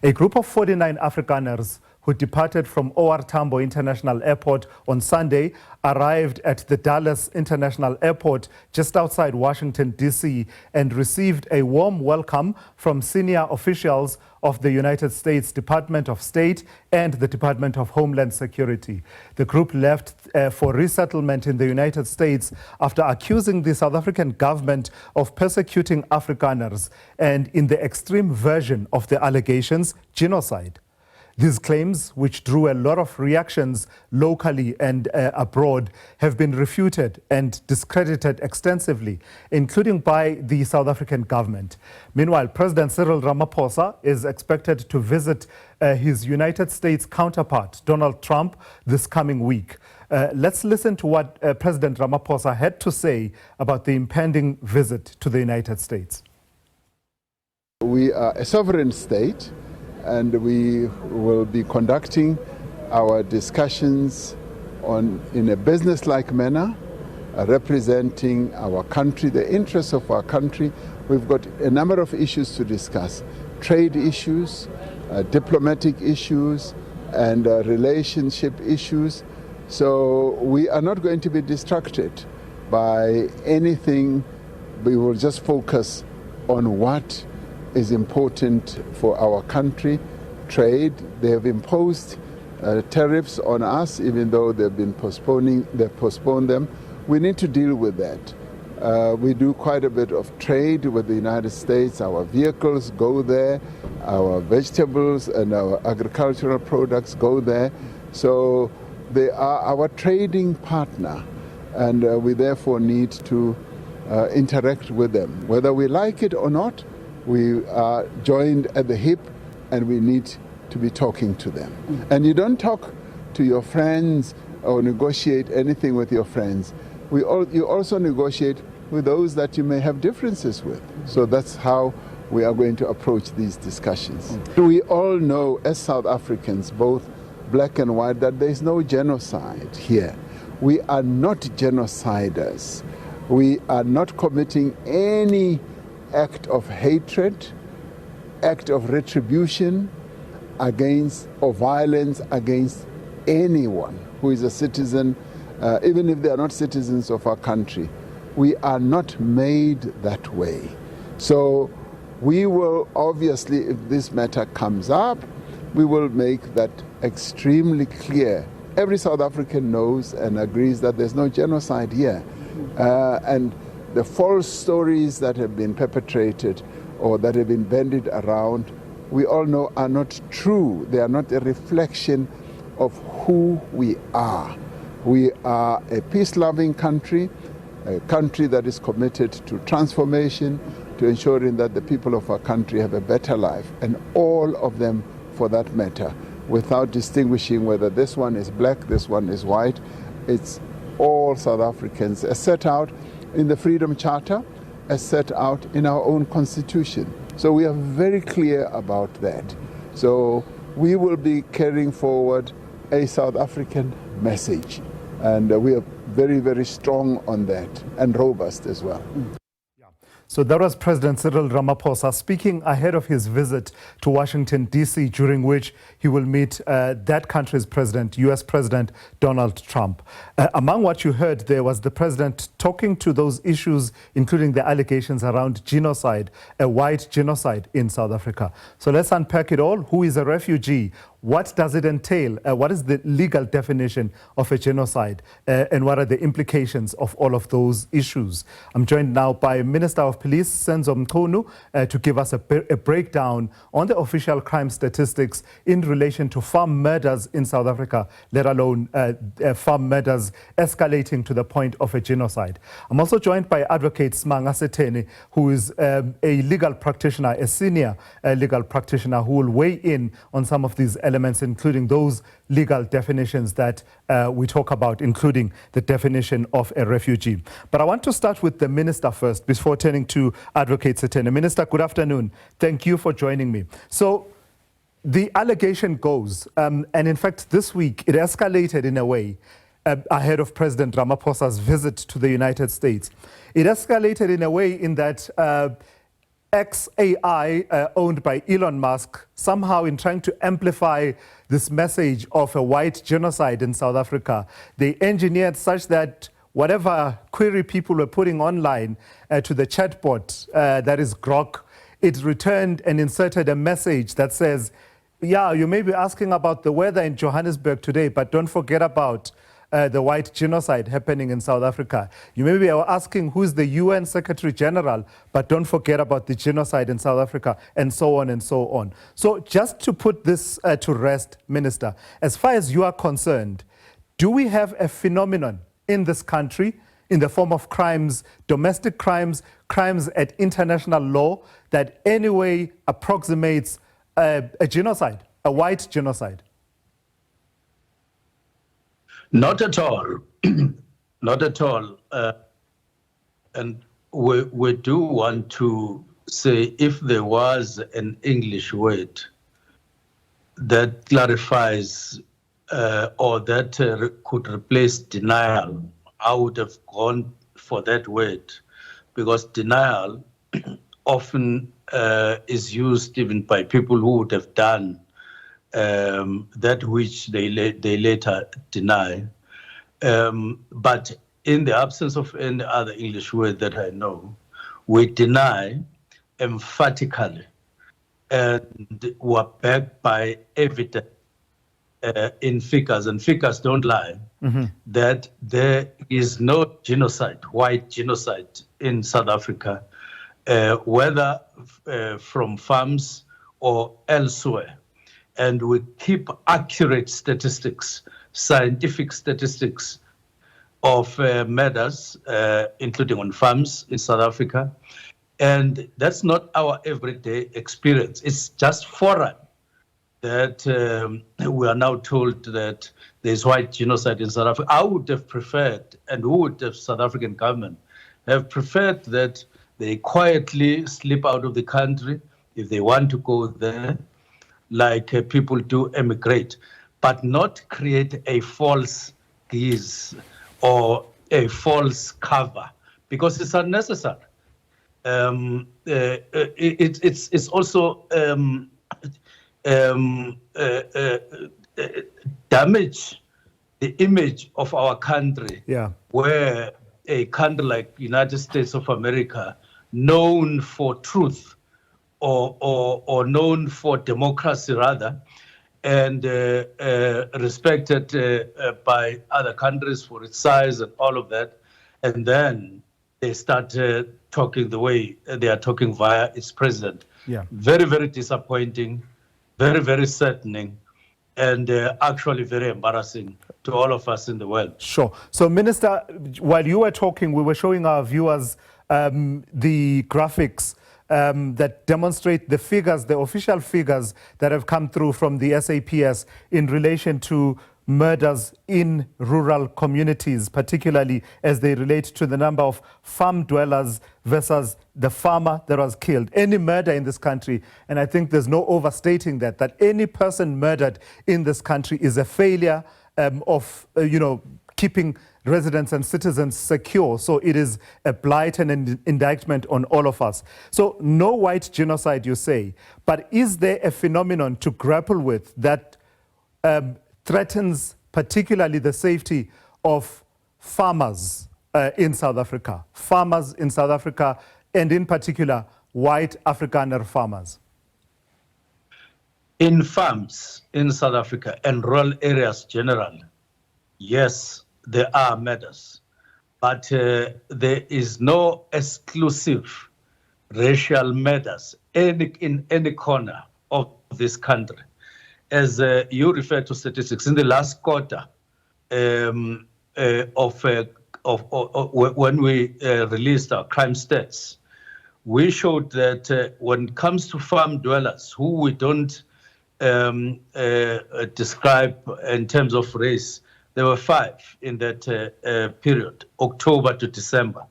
A group of 49 Afrikaners who departed from OR Tambo International Airport on Sunday arrived at the Dallas International Airport just outside Washington, D.C. and received a warm welcome from senior officials of the United States Department of State and the Department of Homeland Security. The group left for resettlement in the United States after accusing the South African government of persecuting Afrikaners and, in the extreme version of the allegations, genocide. These claims, which drew a lot of reactions locally and abroad, have been refuted and discredited extensively, including by the South African government. Meanwhile, President Cyril Ramaphosa is expected to visit his United States counterpart, Donald Trump, this coming week. Let's listen to what President Ramaphosa had to say about the impending visit to the United States. We are a sovereign state, and we will be conducting our discussions in a business-like manner, representing our country, the interests of our country. We've got a number of issues to discuss: trade issues, diplomatic issues, and relationship issues. So we are not going to be distracted by anything. We will just focus on what is important for our country. Trade, they have imposed tariffs on us, even though they've postponed them. We need to deal with that. We do quite a bit of trade with the United States. Our vehicles go there, our vegetables and our agricultural products go there. So they are our trading partner, and we therefore need to interact with them. Whether we like it or not, we are joined at the hip, and we need to be talking to them. And you don't talk to your friends or negotiate anything with your friends. You also negotiate with those that you may have differences with. So that's how we are going to approach these discussions. We all know, as South Africans, both black and white, that there is no genocide here. We are not genociders. We are not committing any act of hatred, act of retribution against or violence against anyone who is a citizen, even if they are not citizens of our country. We are not made that way. So we will obviously, if this matter comes up, we will make that extremely clear. Every South African knows and agrees that there's no genocide here. And the false stories that have been perpetrated or that have been bandied around, we all know are not true. They are not a reflection of who we are. We are a peace-loving country, a country that is committed to transformation, to ensuring that the people of our country have a better life, and all of them for that matter, without distinguishing whether this one is black, this one is white. It's all South Africans, as set out in the Freedom Charter, as set out in our own constitution. So we are very clear about that. So we will be carrying forward a South African message, and we are very, very strong on that, and robust as well. So that was President Cyril Ramaphosa speaking ahead of his visit to Washington, D.C., during which he will meet that country's president, U.S. President Donald Trump. Among what you heard there was the president talking to those issues, including the allegations around genocide, a white genocide in South Africa. So let's unpack it all. Who is a refugee? What does it entail? What is the legal definition of a genocide? And what are the implications of all of those issues? I'm joined now by Minister of Police, Senzo Mchunu, to give us a breakdown on the official crime statistics in relation to farm murders in South Africa, let alone farm murders escalating to the point of a genocide. I'm also joined by Advocate Smanga Setene, who is a legal practitioner, a senior legal practitioner, who will weigh in on some of these elements, including those legal definitions that we talk about, including the definition of a refugee. But I want to start with the Minister first before turning to Advocate Setene. Minister, good afternoon. Thank you for joining me. So the allegation goes, and in fact this week it escalated in a way ahead of President Ramaphosa's visit to the United States. It escalated in a way in that XAI, owned by Elon Musk, somehow in trying to amplify this message of a white genocide in South Africa, they engineered such that whatever query people were putting online to the chatbot, that is Grok, it returned and inserted a message that says, yeah, you may be asking about the weather in Johannesburg today, but don't forget about the white genocide happening in South Africa. You may be asking who's the UN Secretary General, but don't forget about the genocide in South Africa, and so on and so on. So just to put this to rest, Minister, as far as you are concerned, do we have a phenomenon in this country in the form of crimes, domestic crimes, crimes at international law, that anyway approximates a genocide, a white genocide? Not at all. Not at all. And we do want to say, if there was an English word that clarifies or that could replace denial, I would have gone for that word, because denial often is used even by people who would have done that which they later deny. But in the absence of any other English word that I know, we deny emphatically and were backed by evidence in figures, and figures don't lie, that there is no genocide, white genocide in South Africa, whether from farms or elsewhere. And we keep accurate statistics, scientific statistics of murders, including on farms in South Africa. And that's not our everyday experience. It's just foreign that we are now told that there's white genocide in South Africa. I would have preferred, and who would have South African government have preferred, that they quietly slip out of the country if they want to go there, like people do emigrate, but not create a false guise or a false cover, because it's unnecessary. It's also damage the image of our country, where a country like United States of America, known for truth, or known for democracy rather, and respected by other countries for its size and all of that, and then they start talking the way they are talking via its president. Very, very disappointing, very, very saddening, and actually very embarrassing to all of us in the world. Sure. So, Minister, while you were talking, we were showing our viewers the graphics that demonstrate the figures, the official figures that have come through from the SAPS in relation to murders in rural communities, particularly as they relate to the number of farm dwellers versus the farmer that was killed. Any murder in this country, and I think there's no overstating that any person murdered in this country is a failure of, keeping residents and citizens secure. So it is a blight and an indictment on all of us. So no white genocide, you say, but is there a phenomenon to grapple with that threatens particularly the safety of farmers in South Africa? Farmers in South Africa, and in particular, white Afrikaner farmers. In farms in South Africa and rural areas generally, yes, there are murders, but there is no exclusive racial murders in any corner of this country. As you refer to statistics, in the last quarter when we released our crime stats, we showed that when it comes to farm dwellers, who we don't describe in terms of race, there were 5 in that period, October to December,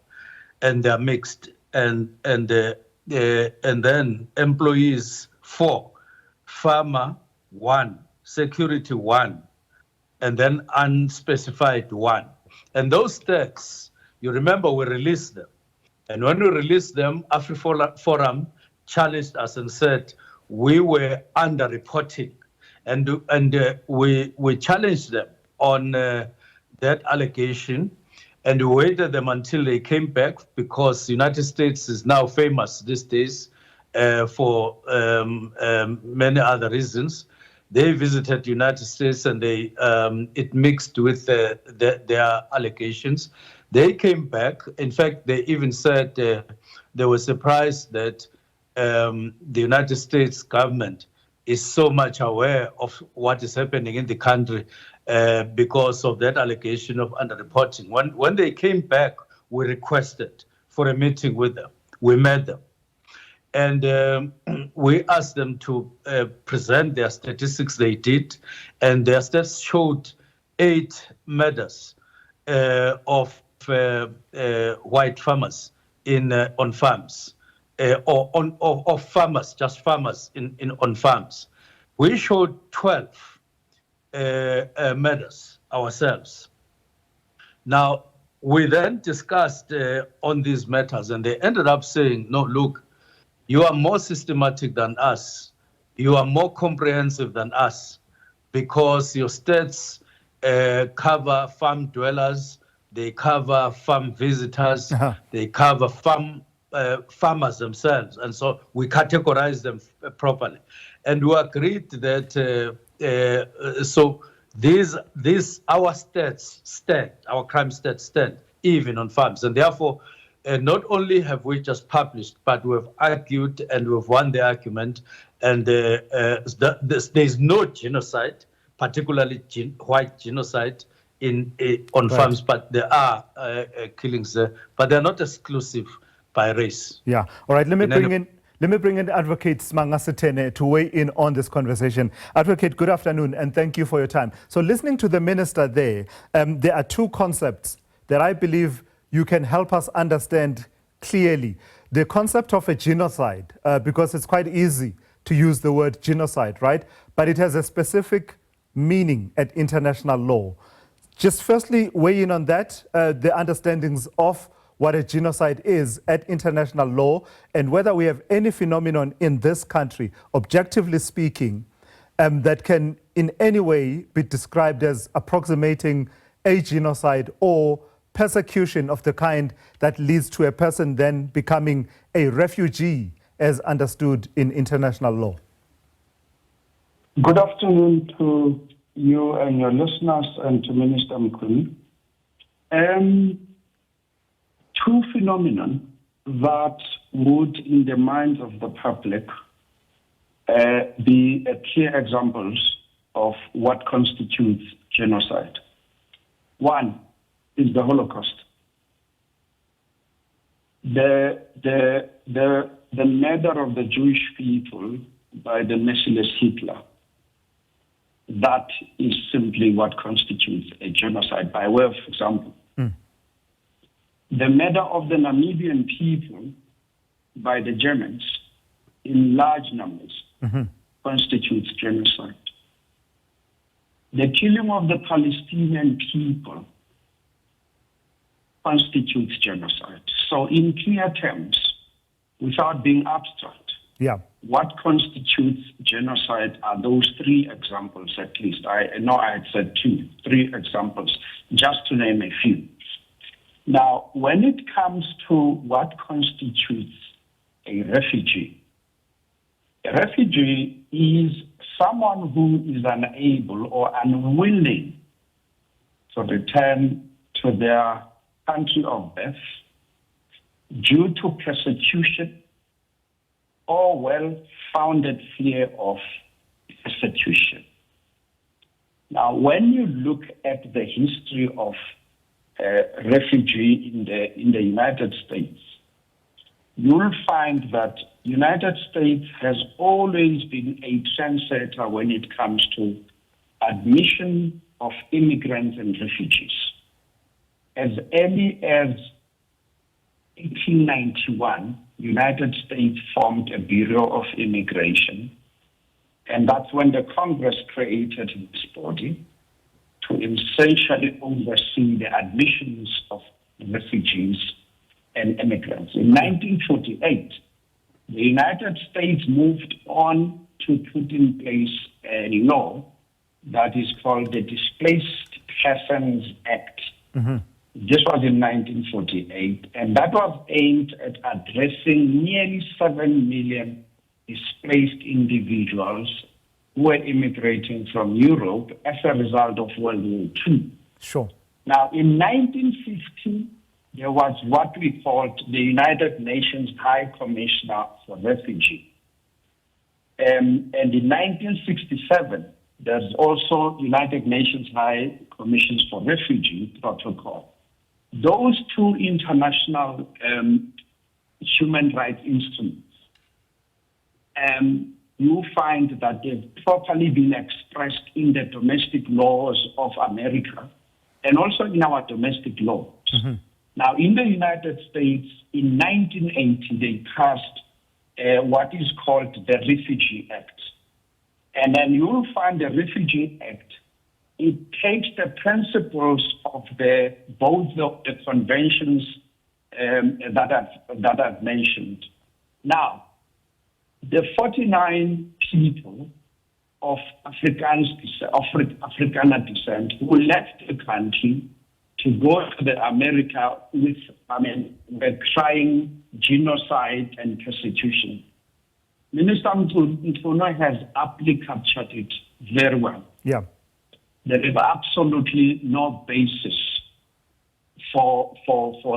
and they're mixed. And then employees 4, farmer 1, security 1, and then unspecified 1. And those stats, you remember, we released them. And when we released them, AfriForum challenged us and said we were underreporting, and we challenged them on that allegation, and we waited them until they came back, because the United States is now famous these days for many other reasons. They visited the United States, and they it mixed with their allegations. They came back. In fact, they even said they were surprised that the United States government is so much aware of what is happening in the country because of that allegation of underreporting. When they came back, we requested for a meeting with them. We met them. And we asked them to present their statistics. They did, and their stats showed 8 murders of white farmers on farms, or farmers, just farmers on farms. We showed 12 murders ourselves. Now, we then discussed on these matters, and they ended up saying, no, look, you are more systematic than us. You are more comprehensive than us, because your stats cover farm dwellers, they cover farm visitors, they cover farmers themselves. And so we categorize them properly. And we agreed that, so our stats stand, our crime stats stand, even on farms. And therefore, not only have we just published, but we've argued and we've won the argument. And there's no genocide, particularly white genocide, on farms, but there are killings there, but they're not exclusive by race. Yeah. All right. Let me bring in Advocate Smangasitene to weigh in on this conversation. Advocate, good afternoon, and thank you for your time. So, listening to the minister there are 2 concepts that I believe you can help us understand clearly. The concept of a genocide, because it's quite easy to use the word genocide, right? But it has a specific meaning at international law. Just firstly, weigh in on that, the understandings of what a genocide is at international law, and whether we have any phenomenon in this country, objectively speaking, that can in any way be described as approximating a genocide or persecution of the kind that leads to a person then becoming a refugee as understood in international law. Good afternoon to you and your listeners, and to Minister Mkhwini. 2 phenomena that would, in the minds of the public, be clear examples of what constitutes genocide. One is the Holocaust. The murder of the Jewish people by the merciless Hitler. That is simply what constitutes a genocide, by way of example. The murder of the Namibian people by the Germans in large numbers constitutes genocide. The killing of the Palestinian people constitutes genocide. So in clear terms, without being abstract, what constitutes genocide are those 3 examples at least. I know I had said 3 examples, just to name a few. Now, when it comes to what constitutes a refugee is someone who is unable or unwilling to return to their country of birth due to persecution or well-founded fear of persecution. Now, when you look at the history of refugee in the United States, you'll find that United States has always been a trendsetter when it comes to admission of immigrants and refugees. As early as 1891, United States formed a Bureau of Immigration, and that's when the Congress created this body to essentially oversee the admissions of refugees and immigrants. In 1948, the United States moved on to put in place a law that is called the Displaced Persons Act. This was in 1948, and that was aimed at addressing nearly 7 million displaced individuals who were immigrating from Europe as a result of World War II. Sure. Now, in 1950, there was what we called the United Nations High Commissioner for Refugees. And in 1967, there's also United Nations High Commissions for Refugee Protocol. Those two international human rights instruments, you find that they've properly been expressed in the domestic laws of America and also in our domestic laws. Now, in the United States, in 1980, they passed what is called the Refugee Act. And then you will find the Refugee Act, it takes the principles of both the conventions that I've mentioned. Now, the 49 people of Afrikaner descent who left the country to go to the America with, were crying genocide and persecution. Minister Mtuno has aptly captured it very well. Yeah. There is absolutely no basis for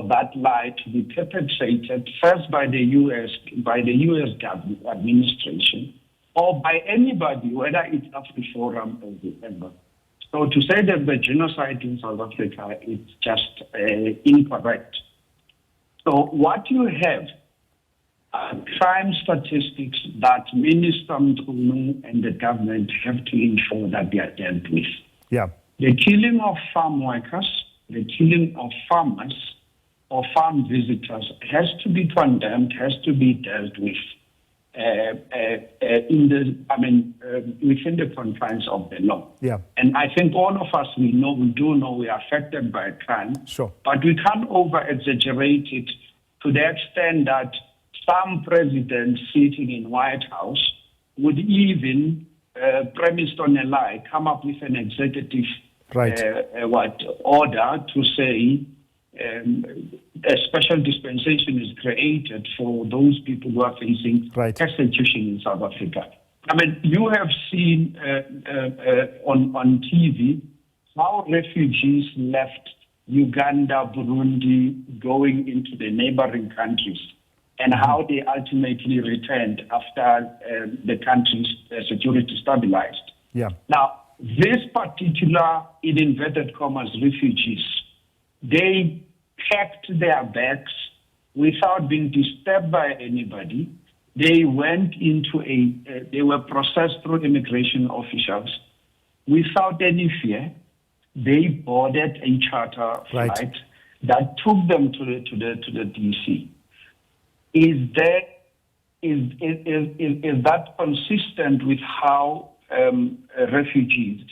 that lie to be perpetrated first by the U.S. government administration or by anybody, whether it's Afriforum or whoever. So to say that the genocide in South Africa is just incorrect. So what you have are crime statistics that Minister Mtuno and the government have to ensure that they are dealt with. Yeah. The killing of farm workers, the killing of farmers or farm visitors has to be condemned, has to be dealt with within the confines of the law. Yeah. And I think all of us, we do know we are affected by crime. Sure. But we can't over-exaggerate it to the extent that some president sitting in White House would even, premised on a lie, come up with an executive order to say a special dispensation is created for those people who are facing persecution in South Africa. I mean, you have seen on TV how refugees left Uganda, Burundi, going into the neighboring countries, and how they ultimately returned after the country's security stabilized. Yeah. Now, this particular, in inverted commas, refugees, they packed their bags without being disturbed by anybody. They went into they were processed through immigration officials without any fear. They boarded a charter flight that took them to the DC. Is that consistent with how refugees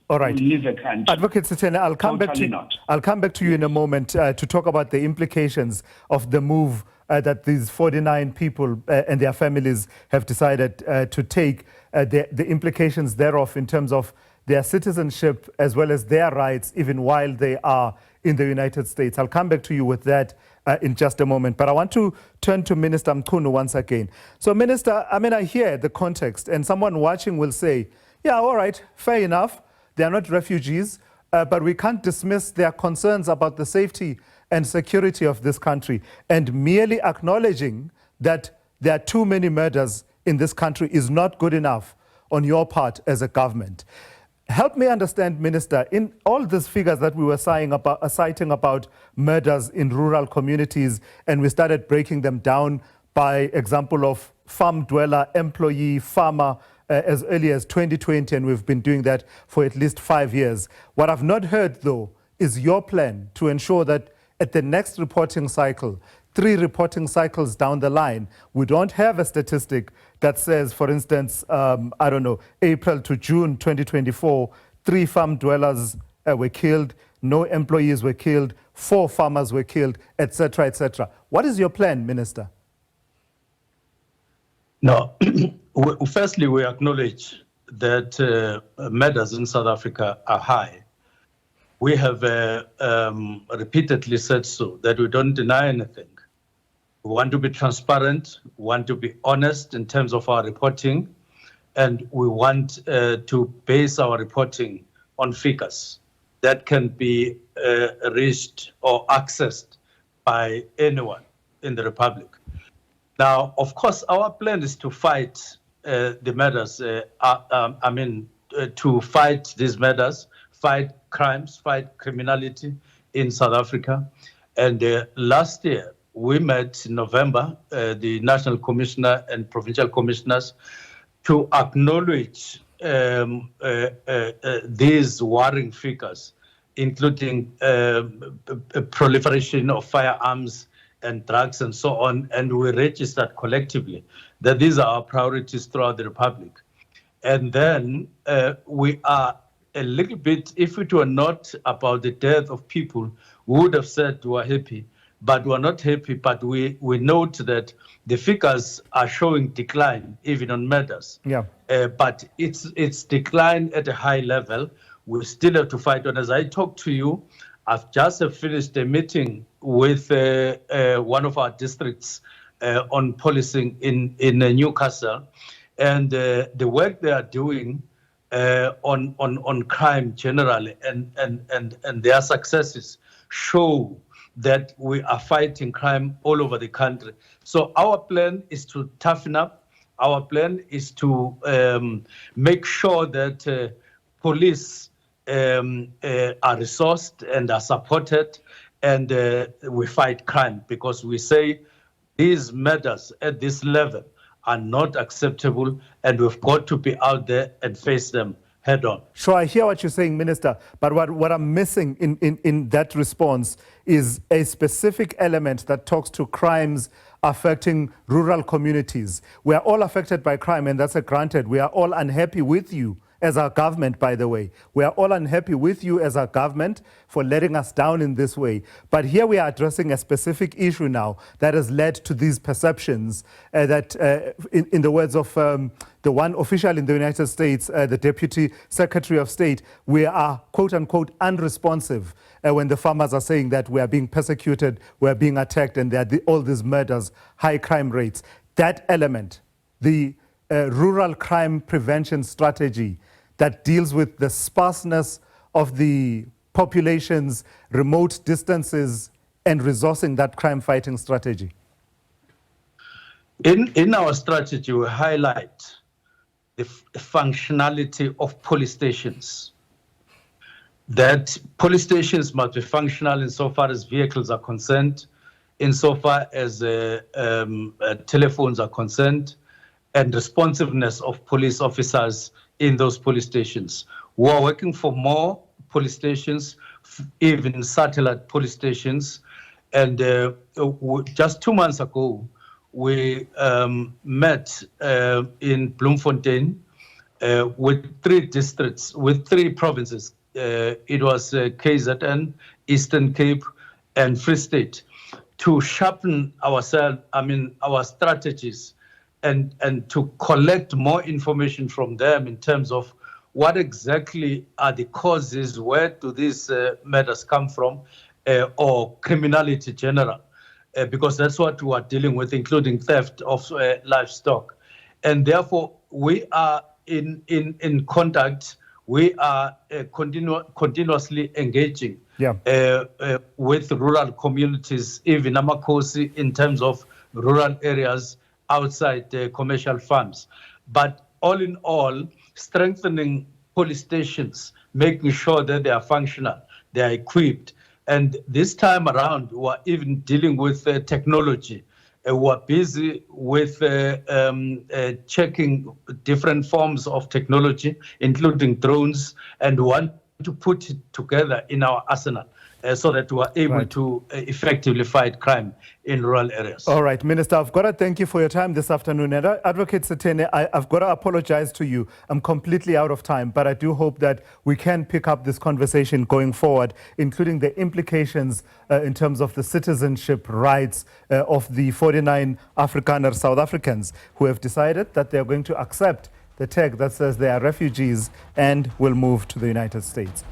live a country? Advocate Sitene, I'll come back to you in a moment to talk about the implications of the move that these 49 people and their families have decided to take, the implications thereof in terms of their citizenship as well as their rights, even while they are in the United States. I'll come back to you with that in just a moment. But I want to turn to Minister Mtuno once again. So, Minister, I hear the context, and someone watching will say, yeah, all right, fair enough. They are not refugees, but we can't dismiss their concerns about the safety and security of this country. And merely acknowledging that there are too many murders in this country is not good enough on your part as a government. Help me understand, Minister, in all these figures that we were citing about murders in rural communities, and we started breaking them down by example of farm dweller, employee, farmer, as early as 2020, and we've been doing that for at least 5 years. What I've not heard, though, is your plan to ensure that at the next reporting cycle, 3 reporting cycles down the line, we don't have a statistic that says, for instance, April to June 2024, 3 farm dwellers were killed, no employees were killed, 4 farmers were killed, etc., etc. What is your plan, Minister? No, firstly, we acknowledge that murders in South Africa are high. We have repeatedly said so, that we don't deny anything. We want to be transparent, we want to be honest in terms of our reporting, and we want to base our reporting on figures that can be reached or accessed by anyone in the Republic. Now, of course, our plan is to fight the murders, to fight these murders, fight crimes, fight criminality in South Africa. And last year, we met in November, the National Commissioner and Provincial Commissioners, to acknowledge these worrying figures, including proliferation of firearms and drugs and so on, and we registered collectively that these are our priorities throughout the Republic. And then we are a little bit, if it were not about the death of people, we would have said we are happy, but we're not happy, but we note that the figures are showing decline, even on murders. Yeah. But it's decline at a high level. We still have to fight on. As I talk to you, I've just finished a meeting with one of our districts on policing in Newcastle, and the work they are doing on crime generally and their successes show that we are fighting crime all over the country. So our plan is to toughen up. Our plan is to make sure that police are resourced and are supported, and we fight crime, because we say these matters at this level are not acceptable, and we've got to be out there and face them head on. Sure, I hear what you're saying, Minister, but what I'm missing in that response is a specific element that talks to crimes affecting rural communities. We are all affected by crime, and that's a granted. We are all unhappy with you as our government, by the way. We are all unhappy with you as our government for letting us down in this way. But here we are addressing a specific issue now that has led to these perceptions that, in the words of the one official in the United States, the Deputy Secretary of State, we are, quote unquote, unresponsive when the farmers are saying that we are being persecuted, we are being attacked, and there are all these murders, high crime rates. That element, the rural crime prevention strategy that deals with the sparseness of the population's remote distances and resourcing that crime fighting strategy? In our strategy, we highlight the functionality of police stations. That police stations must be functional insofar as vehicles are concerned, insofar as telephones are concerned, and responsiveness of police officers in those police stations. We are working for more police stations, even satellite police stations. And just 2 months ago, we met in Bloemfontein with 3 districts, with 3 provinces. It was KZN, Eastern Cape, and Free State, to sharpen our strategies and to collect more information from them in terms of what exactly are the causes, where do these matters come from, or criminality general, because that's what we are dealing with, including theft of livestock. And therefore, we are in contact, we are continuously engaging with rural communities, even Amakosi, in terms of rural areas outside the commercial farms. But all in all, strengthening police stations, making sure that they are functional, they are equipped. And this time around, we are even dealing with technology. We are busy with checking different forms of technology, including drones, and want to put it together in our arsenal so that we are able to effectively fight crime in rural areas. All right, Minister, I've got to thank you for your time this afternoon. And Advocate Setene, I've got to apologize to you. I'm completely out of time, but I do hope that we can pick up this conversation going forward, including the implications in terms of the citizenship rights of the 49 Afrikaner South Africans who have decided that they're going to accept the tag that says they are refugees and will move to the United States.